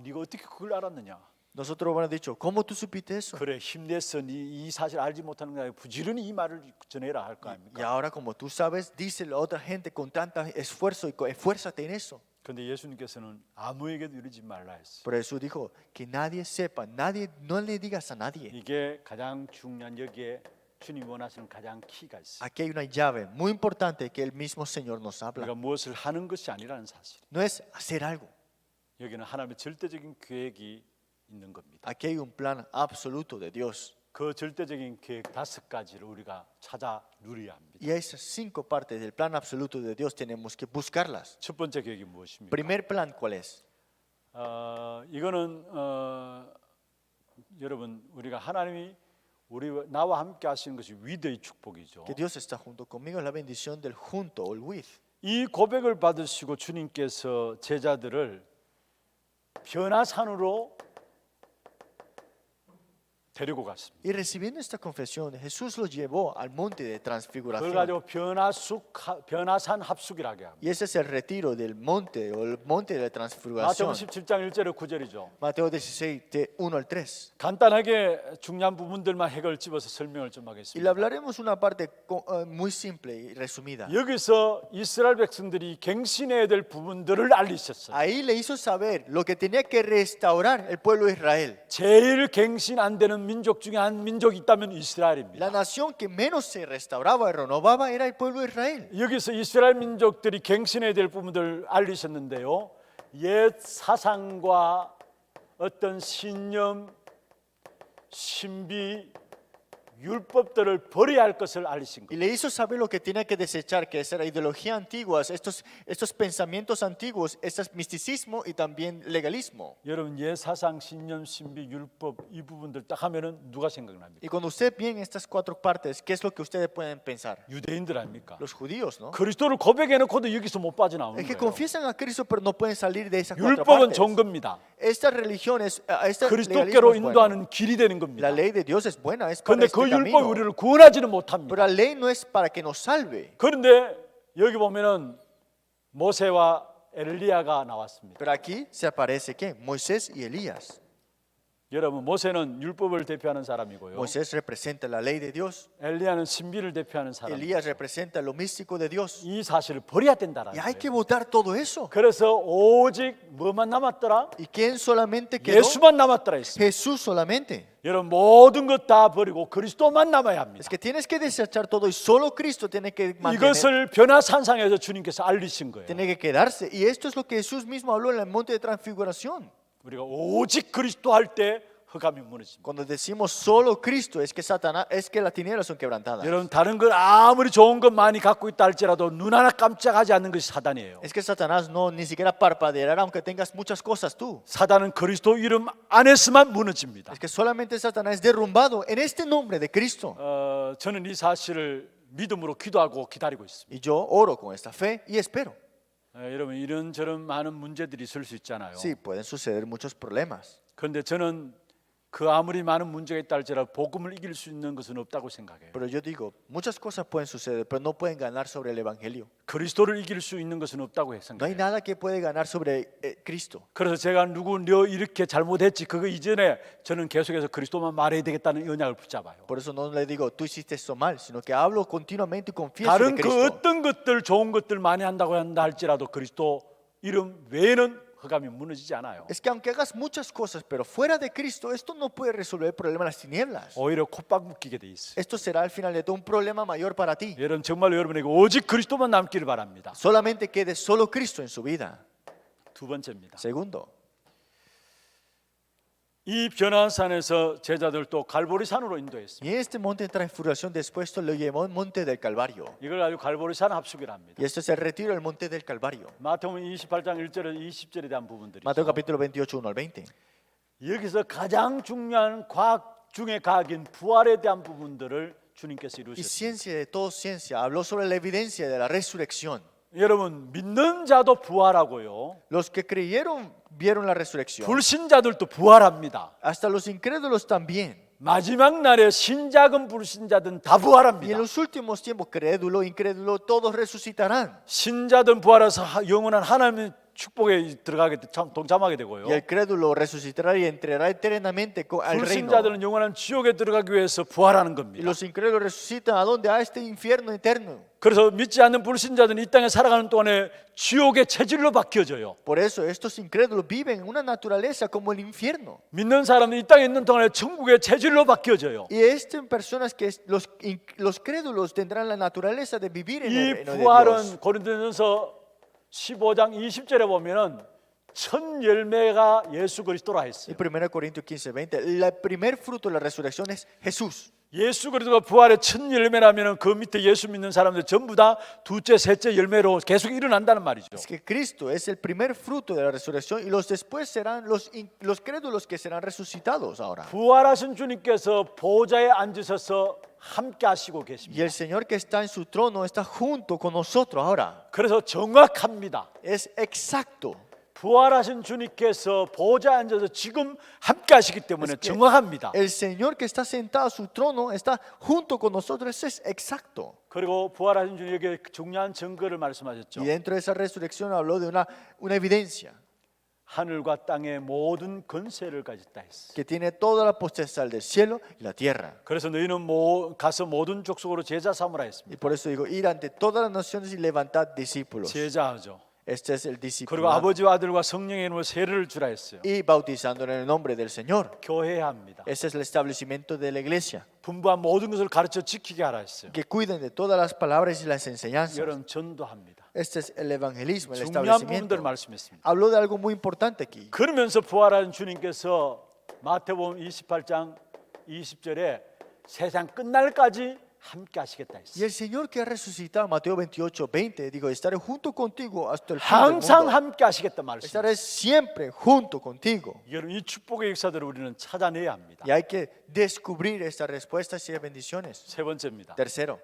네가 어떻게 그걸 알았느냐? Nosotros hemos dicho, ¿cómo tú supiste eso? 그래 힘내서 이 사실 알지 못하는 게 아니라 부지런히 이 말을 전해라 할 거 Y 아닙니까? ahora como tú sabes, díselo a otra gente con tanto esfuerzo y esfuérzate en eso. 그런데 예수님께서는 아무에게도 이르지 말라 했어요. Pero Jesús dijo, que nadie sepa, nadie, no le digas a nadie. 이게 가장 중요한 여기에 주님 원하시는 가장 키가 있어요. Aquí hay una llave muy importante que el mismo Señor nos habla. 우리가 무엇을 하는 것이 아니라는 사실. No es hacer algo. 여기는 하나님의 절대적인 계획이 있는 겁니다. Aquí hay un plan absoluto de Dios. 그 절대적인 계획 5가지를 우리가 찾아 누려야 합니다. Y esas 5 partes del plan absoluto de Dios tenemos que buscarlas. 첫 번째 계획이 무엇입니까? Primer plan, ¿cuál es? 이거는 여러분 우리가 하나님이 나와 함께 하시는 것이 위대의 축복이죠. Que Dios está junto conmigo, es la bendición del junto o el with. 이 고백을 받으시고 주님께서 제자들을 변화산으로 데리고 갔습니다. Y recibiendo esta confesión, Jesús lo llevó al monte de 그걸 transfiguración. 가지고 변화산 합숙이라고 합니다. Y ese es el retiro del monte o el monte de la 마태복음 transfiguración. 17장 1절에 9절이죠. Mateo 16, de 1 al 3. 간단하게 중요한 부분들만 핵을 집어서 설명을 좀 Y le 하겠습니다. hablaremos una parte muy simple y resumida. 여기서 이스라엘 백성들이 갱신해야 될 부분들을 알리셨어요. Ahí le hizo saber lo que tenía que restaurar el pueblo de Israel. 제일 갱신 안 되는 민족 중에 한 민족이 있다면 이스라엘입니다. La nación que menos se restauraba y renovaba era el pueblo de Israel. 여기서 이스라엘 민족들이 갱신해야 될 부분들을 알리셨는데요. 옛 사상과 어떤 신념, 신비, 율법들을 버려야 할 것을 알리신 Y 거예요. le hizo saber lo que tenía que desechar, que es la ideología antigua, estos pensamientos antiguos, este misticismo y también legalismo. 여러분 옛 사상, 신념, 신비, 율법 이 부분들 딱 하면은 누가 생각납니까? Y cuando usted ve estas cuatro partes, ¿qué es lo que ustedes pueden pensar? 유대인들 아닙니까? Los judíos, ¿no? 그리스도를 고백해놓고도 여기서 못 빠져나오는 Es que 거예요. confiesan a Cristo pero no pueden salir de esas cuatro 율법은 partes. 좋은 겁니다. Esta religión es, este 그리스도께로 legalismo es bueno. 인도하는 길이 되는 La 겁니다. ley de Dios es buena, es para 그런데 este 그 율법이 camino. 우리를 구원하지는 Pero 못합니다. la ley no es para que nos salve. 그런데 여기 보면은 모세와 엘리야가 나왔습니다. Pero aquí se aparece ¿qué? Moisés y Elías. 여러분 모세는 율법을 대표하는 사람이고요. Moisés representa la ley de Dios. 엘리야는 신비를 대표하는 사람. Elías representa lo místico de Dios. 이 사실을 버려야 된다라는 Y hay que 거예요. votar todo eso. 그래서 오직 뭐만 남았더라? ¿Y quién solamente quedó? 예수만 남았더라 했습니다. Jesús solamente. 여러분 모든 것 다 버리고 그리스도만 남아야 합니다. Es que tienes que desechar todo y solo Cristo tiene que mantener, 이것을 변화산상에서 주님께서 알리신 거예요. tiene que quedarse. Y esto es lo que Jesús mismo habló en el monte de transfiguración. 우리가 오직 그리스도 할 때 흑암이 무너집니다. Cuando decimos solo Cristo es que Satanás, es que las tinieblas son quebrantadas. 여러분 다른 걸 아무리 좋은 것 많이 갖고 있다 할지라도 눈 하나 깜짝하지 않는 것이 사단이에요. Es que Satanás no ni siquiera parpadeará aunque tengas muchas cosas tú. 사단은 그리스도 이름 안에서만 무너집니다. Es que solamente Satanás es derrumbado en este nombre de Cristo. 저는 이 사실을 믿음으로 기도하고 기다리고 있습니다. Y yo oro con esta fe y espero. 여러분 이런저런 많은 문제들이 있을 수 있잖아요. Sí, pueden suceder muchos problemas. 그런데 저는 그 아무리 많은 문제가 있다 할지라도 복음을 이길 수 있는 것은 없다고 생각해요. Pero yo digo, muchas cosas pueden suceder, pero no pueden ganar sobre el Evangelio. 그리스도를 이길 수 있는 것은 없다고 No hay 생각해요. nada que puede ganar sobre Cristo. 그래서 제가 너 이렇게 잘못했지 그거 이전에 저는 계속해서 그리스도만 말해야 되겠다는 언약을 붙잡아요. Por eso no le digo, tú hiciste esto mal, sino que hablo continuamente y confieso de 다른 그 Cristo. 어떤 것들 좋은 것들 많이 한다고 한다 할지라도 그리스도 이름 외에는 흑암이 무너지지 않아요. Es que aunque hagas muchas cosas, pero fuera de Cristo, esto no puede resolver el problema de las tinieblas. 오히려 콧박 묶이게 돼 있어요. Esto será al final de todo un problema mayor para ti. 여러분 정말로 여러분에게 오직 그리스도만 남기를 바랍니다. Solamente quede solo Cristo en su vida. 두 번째입니다. Segundo, 이 변화산에서 제자들 또 갈보리산으로 인도했습니다. y en este monte de transfiguración después lo llevó al monte del Calvario. 이걸 아주 갈보리산 합숙이라 합니다. Y esto es el retiro del monte del Calvario. 마태복음 28장 1절에서 20절에 대한 부분들이죠. Mateo capítulo 28, 1 al 20. 여기서 가장 중요한 과학 중의 과학인 부활에 대한 부분들을 주님께서 Y 이루셨습니다. ciencia de toda ciencia habló sobre la evidencia de la resurrección. 여러분 믿는 자도 부활하고요. Los que creyeron vieron la resurrección. 불신자들도 부활합니다. Hasta los incrédulos también. 마지막 날에 신자든 불신자든 다 Y en 부활합니다. los últimos tiempos, crédulo, incrédulo, todos resucitarán. 신자든 부활해서 영원한 하나님의 축복에 들어가게 동참하게 되고요. Y el crédulo resucitará y entrará eternamente al reino. 불신자들은 영원한 지옥에 들어가기 위해서 부활하는 Y 겁니다. los incrédulos resucitan a donde? A este infierno eterno. 그래서 믿지 않는 불신자들은 이 땅에 살아가는 동안에 지옥의 체질로 바뀌어져요. Por eso estos incrédulos viven en una naturaleza como el infierno. 믿는 사람은 이 땅에 있는 동안에 천국의 체질로 바뀌어져요. Y estas personas que los crédulos tendrán la naturaleza de vivir en el 이 reino de Dios. 부활은 고린도전서 15장 20절에 보면은 첫 열매가 예수 그리스도라 Y 했어요. 1 Corintios 15:20, el primer fruto de la resurrección es Jesús. 예수 그리스도가 부활의 첫 열매라면은 그 밑에 예수 믿는 사람들 전부 다 두째, 셋째 열매로 계속 일어난다는 말이죠. Es que Cristo es el primer fruto de la resurrección y los después serán los crédulos que serán resucitados ahora. 부활하신 주님께서 보좌에 앉으셔서 함께 하시고 Y 계십니다. el Señor que está en su trono está junto con nosotros ahora. 그래서 정확합니다. Es exacto. 부활하신 주님께서 보좌에 앉아서 지금 함께 하시기 때문에 정확합니다. El Señor que está sentado a su trono está junto con nosotros, eso es exacto. 그리고 부활하신 주님에게 중요한 증거를 말씀하셨죠. Y dentro de esa resurrección habló de una evidencia 하늘과 땅의 모든 권세를 가졌다 했어. que tiene toda la potestad del cielo y la tierra. 그래서 너희는 가서 모든 족속으로 제자 삼으라 Y 했습니다. por eso digo, ir ante todas las naciones y levantar discípulos. 제자하죠. Este es el 그리고 discipulado. 아버지와 아들과 성령의 이름으로 세례를 주라 했어요. Y bautizando en el nombre del Señor. 교회해야 합니다. Ese es el establecimiento de la iglesia. 분부한 모든 것을 가르쳐 지키게 하라 했어요. Que cuiden de todas las palabras y las enseñanzas. 여러분 전도합니다. Este es el evangelismo, el 중요한 establecimiento. 부분들을 말씀했습니다. Habló de algo muy importante aquí. 그러면서 부활한 주님께서 마태복음 28장 20절에 세상 끝날까지 함께 하시겠다 Y 했어요. el Señor que ha resucitado, Mateo 28, 20, digo, estaré junto contigo hasta el fin del 항상 mundo. 함께 하시겠다 말씀. Estaré siempre junto contigo. 여러분 이 축복의 역사들을 우리는 찾아내야 합니다. Y hay que descubrir estas respuestas y bendiciones. 세 번째입니다. Tercero,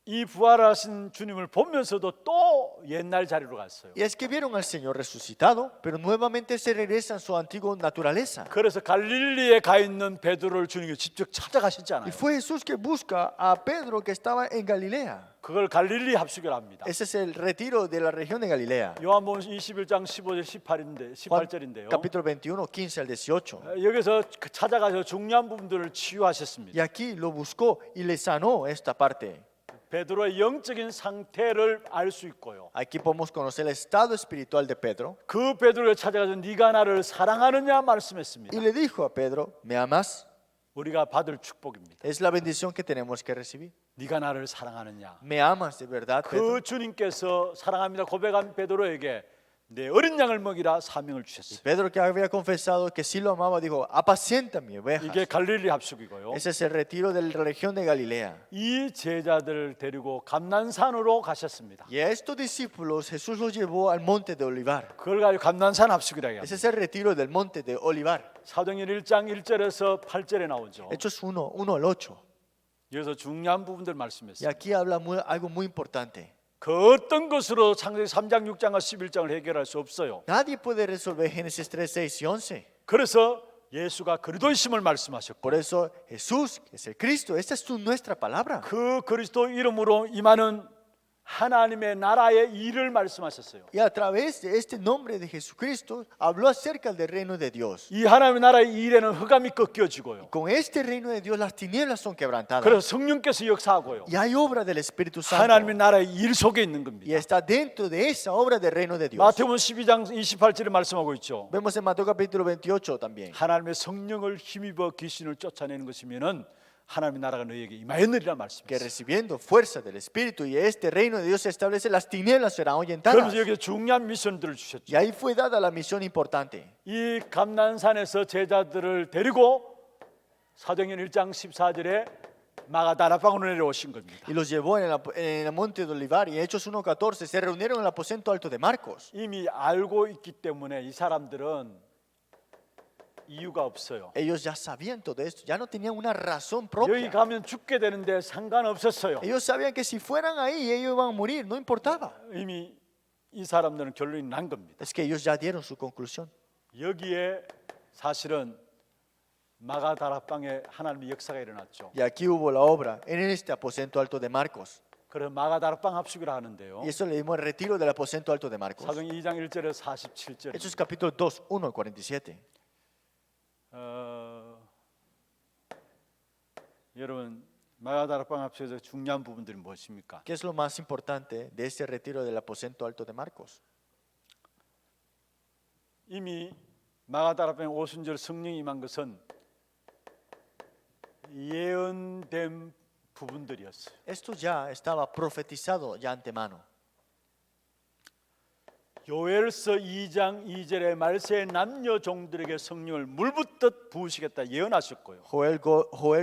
이 부활하신 주님을 보면서도 또 옛날 자리로 갔어요. y es que vieron al Señor resucitado, pero nuevamente se regresan a su antigua naturaleza. 그래서 갈릴리에 가 있는 베드로를 주님이 직접 Y 찾아가셨잖아요. fue Jesús que busca a Pedro que estaba en Galilea. 그걸 갈릴리 합숙이라 합니다. Ese es el retiro de la región de Galilea. 요한복음 21장 15절 Juan, 18절인데요. capítulo 21, 15 al 18. 여기서 찾아가서 중요한 부분들을 치유하셨습니다. Y aquí lo buscó y le sanó esta parte. 베드로의 영적인 상태를 알 수 있고요. Aquí podemos conocer el estado espiritual de Pedro. 그 베드로를 찾아가서 네가 나를 사랑하느냐 말씀했습니다. Y le dijo a Pedro, ¿me amas? 우리가 받을 축복입니다. Es la bendición que tenemos que recibir. 네가 나를 사랑하느냐. ¿Me amas de verdad, Pedro? 그 주님께서 사랑합니다 고백한 베드로에게 내 어린 양을 먹이라 사명을 주셨어요. Pedro, que había confesado que sí lo amaba, dijo, apacienta mi oveja. 이게 갈릴리 합숙이고요. Ese es el retiro de la región de Galilea. 이 제자들을 데리고 감난산으로 가셨습니다. Y a estos discípulos Jesús los llevó al monte de Olivar. 그걸 가지고 감난산 합숙이라고 합니다. Ese es el retiro del monte de Olivar. 사도행전 1장 1절에서 8절에 나오죠. Hechos 1, 1 al 8. 여기서 중요한 부분들 Y 말씀했어요. aquí habla algo muy importante. 그 어떤 것으로 창세기 3장 6장과 11장을 해결할 수 없어요. Nadie puede resolver Génesis 3, 6 y 11. 그래서 예수가 그리스도이심을 말씀하셨고 Por eso Jesús, que es el Cristo, esta es nuestra palabra. 그 그리스도 이름으로 임하는 하나님의 나라의 일을 말씀하셨어요. Y a través de este nombre de Jesucristo habló acerca del reino de Dios. 이 하나님의 나라의 일에는 흑암이 꺾여지고요. Con este reino de Dios las tinieblas son quebrantadas. 그래서 성령께서 역사하고요. Y hay obra del Espíritu Santo. 하나님의 나라의 일 속에 있는 Y 겁니다. está dentro de esa obra del reino de Dios. 마태복음 12장 28절에 말씀하고 있죠. Vemos en Mateo capítulo 28 también. 하나님의 성령을 힘입어 귀신을 쫓아내는 것이면은 하나님의 나라가 너희에게 임하였느니라 Que 말씀했어요. recibiendo fuerza del Espíritu y este reino de Dios se establece, las tinieblas serán ahuyentadas. 그러면서 여기 중요한 미션들을 주셨죠. Y ahí fue dada la misión importante. 이 감난산에서 제자들을 데리고 사도행전 1장 14절에 마가다라방으로 내려오신 겁니다. Y los llevó en el monte de Olivar. Y Hechos 1:14 se reunieron en el aposento alto de Marcos. 이미 알고 있기 때문에 이 사람들은 이유가 없어요. Ellos ya sabían todo esto, ya no tenían una razón 여기 propia. 가면 죽게 되는데 상관없었어요. Ellos sabían que si fueran ahí ellos iban a morir, no importaba. 이미 이 사람들은 결론이 난 겁니다. Es que ellos ya dieron su conclusión. 여기에 사실은 마가다락방에 하나님의 역사가 일어났죠. Y aquí hubo la obra en este aposento alto de Marcos. 그래서 마가다락방 합숙이라 하는데요. Y eso le dimos el retiro del aposento alto de Marcos. 사도행전 2장 1절에서 47절. Hechos capítulo 2, 1 al 47. 여러분 마가다락방 합숙에서 중요한 부분들이 무엇입니까? ¿Qué es lo más importante de este retiro del aposento alto de Marcos? 이미 마가다락방에 오순절 성령이 임한 것은 예언된 부분들이었어요. Esto ya estaba profetizado ya antemano. 요엘서 2장 2절에 말세의 남녀 종들에게 성령을 물붓듯 부으시겠다 예언하셨고요. Joel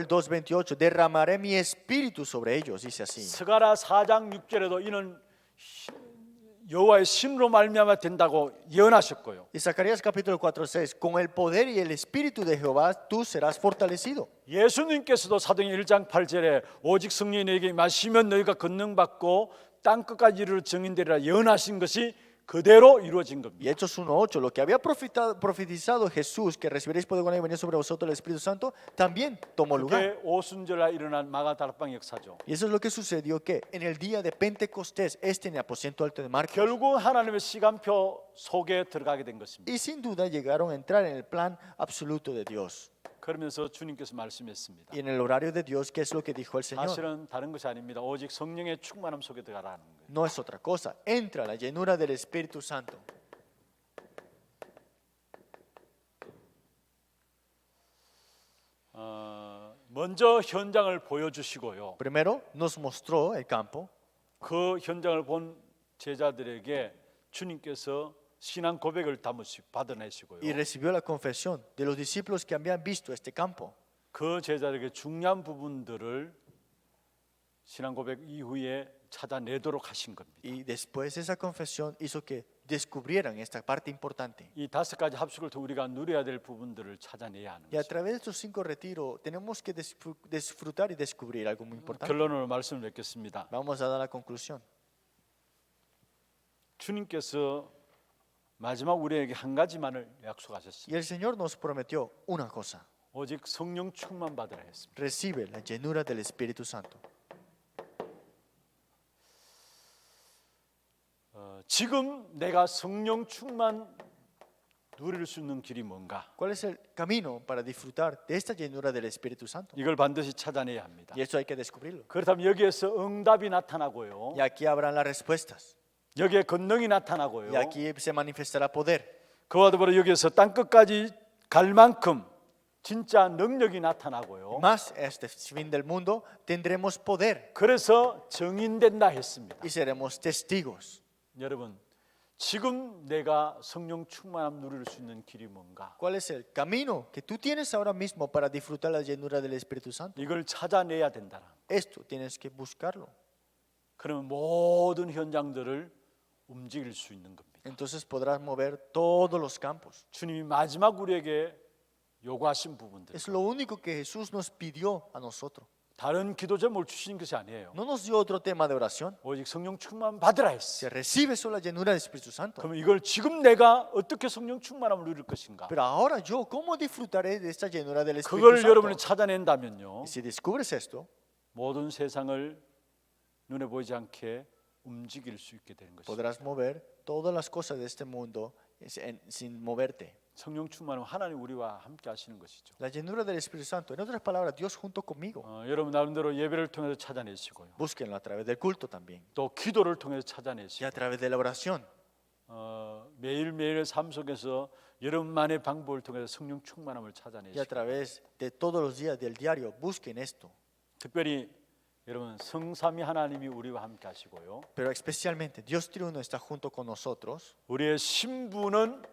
2:28, derramaré mi espíritu sobre ellos, dice así. 스가랴 4장 6절에도 이는 여호와의 신으로 말미암아 된다고 예언하셨고요. Y Zacarías capítulo 4:6, con el poder y el espíritu de Jehová tú serás fortalecido. 예수님께서도 사도행전 1장 8절에 오직 성령이 너에게 임하시면 너희가 권능 받고 땅 끝까지 이르러 증인되리라 예언하신 것이 그대로 이루어진 Y 겁니다. Hechos 1:8, lo que había profetizado Jesús, que recibiréis poder cuando haya venido sobre vosotros el Espíritu Santo, también tomó lugar. 그게 오순절날 일어난 마가다락방 역사죠. Y eso es lo que sucedió que en el día de Pentecostés, en el aposento alto de Marcos, 결국 하나님의 시간표 속에 들어가게 된 것입니다. y sin duda llegaron a entrar en el plan absoluto de Dios. 그러면서 주님께서 말씀했습니다. Y en el horario de Dios, ¿qué es lo que dijo el Señor? 사실은 다른 것이 아닙니다. 오직 성령의 충만함 속에 들어가라는 거예요. No es otra cosa, entra la llenura del Espíritu Santo. 먼저 현장을 보여주시고요. Primero nos mostró el campo. 그 현장을 본 제자들에게 주님께서 신앙 고백을 받아내시고요. Y recibió la confesión de los discípulos que habían visto este campo. 그 제자들에게 중요한 부분들을 신앙 고백 이후에 찾아내도록 하신 겁니다. Y después de esa confesión hizo que descubrieran esta parte importante. 이 5가지 합숙을 통해 우리가 누려야 될 부분들을 찾아내야 하는 Y a 것입니다. través de estos 5 retiros tenemos que disfrutar y descubrir algo muy importante. 결론으로 말씀을 맺겠습니다. Vamos a dar la conclusión. 주님께서 마지막 우리에게 한 가지만을 약속하셨습니다. Y el Señor nos prometió una cosa. 오직 성령 충만 받으라 했습니다. Recibe la llenura del Espíritu Santo. 지금 내가 성령 충만 누릴 수 있는 길이 뭔가? ¿Cuál es el camino para disfrutar de esta llenura del Espíritu Santo? 이걸 반드시 찾아내야 합니다. Y eso hay que descubrirlo. 그렇다면 여기에서 응답이 나타나고요. Y aquí habrán las respuestas. 여기에 권능이 Y 나타나고요. aquí se manifestará poder. 그와 더불어 여기에서 땅 끝까지 갈 만큼 진짜 능력이 나타나고요. Más este fin del mundo tendremos poder 그래서 증인된다 했습니다. y seremos testigos. 여러분, 지금 내가 성령 충만함 누릴 수 있는 길이 뭔가? ¿Cuál es el camino que tú tienes ahora mismo para disfrutar la llenura del Espíritu Santo? 이걸 찾아내야 된다. Esto tienes que buscarlo. 그러면 모든 현장들을 움직일 수 있는 겁니다. Entonces podrás mover todos los campos. 주님이 마지막 우리에게 요구하신 부분들. Es lo único que Jesús nos pidió a nosotros. 다른 기도 제목을 주신 것이 아니에요. No nos dio otro tema de oración. 오직 성령 충만 받으라 Se 했어요. recibe solo la llenura del Espíritu Santo. 그러면 이걸 지금 내가 어떻게 성령 충만함을 누릴 것인가? Pero ahora yo, ¿cómo disfrutaré de esta llenura del Espíritu 그걸 Santo? 여러분이 찾아낸다면요. Y si descubres esto, 모든 세상을 눈에 보이지 않게 움직일 수 있게 되는 것입니다. podrás mover todas las cosas de este mundo sin moverte. 성령 충만은 하나님 우리와 함께 하시는 것이죠. La llenura del Espíritu Santo, en otras palabras, Dios junto conmigo. 여러분 나름대로 예배를 통해서 찾아내시고요. Búsquenlo a través del culto también 또 기도를 통해서 y 찾아내시고 a través de la oración. 매일매일의 삶 속에서 여러분만의 방법을 통해서 성령 충만함을 Y a 찾아내시고 través de todos los días del diario, busquen esto. 특별히 여러분 성삼위 하나님이 우리와 함께 하시고요. Pero especialmente, Dios Triuno está junto con nosotros. 우리의 신분은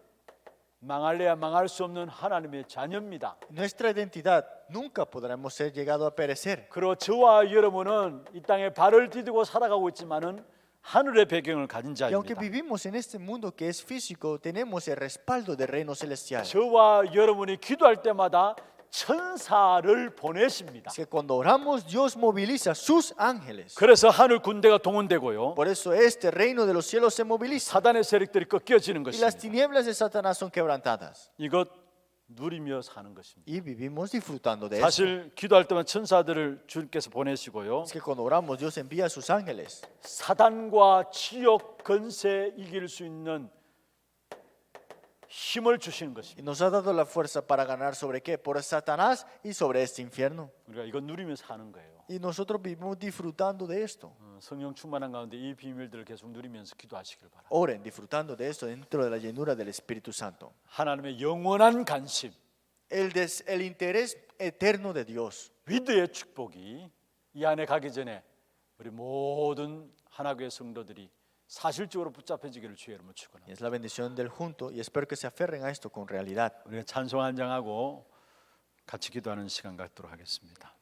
망할래야 망할 수 없는 하나님의 자녀입니다. Nuestra identidad nunca podremos ser llegado a perecer. 그리고 저와 여러분은 이 땅에 발을 디디고 살아가고 있지만은 하늘의 배경을 가진 Y aunque 자입니다. vivimos en este mundo que es físico, tenemos el respaldo del reino celestial. 저와 여러분이 기도할 때마다 천사를 보내십니다. Es que cuando oramos, Dios moviliza sus ángeles. 그래서 하늘 군대가 동원되고요. Por eso este reino de los cielos se moviliza. 사단의 세력들이 꺾여지는 Y las 것입니다. tinieblas de Satanás son quebrantadas. 이것 누리며 사는 것입니다. Y vivimos disfrutando de eso. 사실 기도할 때만 천사들을 주님께서 보내시고요. Es que cuando oramos, Dios envía a sus ángeles. 사단과 지옥 권세 이길 수 있는 힘을 주시는 것입니다. Y nos ha dado la fuerza para ganar sobre qué? Por Satanás y sobre este infierno. 우리가 이거 누리며 사는 거예요. Y nosotros vivimos disfrutando de esto. 성령 충만한 가운데 이 비밀들을 계속 누리면서 기도하시길 바랍니다. Oren disfrutando de esto dentro de la llenura del Espíritu Santo. 하나님의 영원한 관심, El interés eterno de Dios. 위대의 축복이 이 안에 가기 전에 우리 모든 하나교회 성도들이 사실적으로 붙잡혀지기를 주의 이름으로 축원합니다. Y es la bendición del junto y espero que se aferren a esto con realidad. 우리가 찬송 한 장하고 같이 기도하는 시간 갖도록 하겠습니다.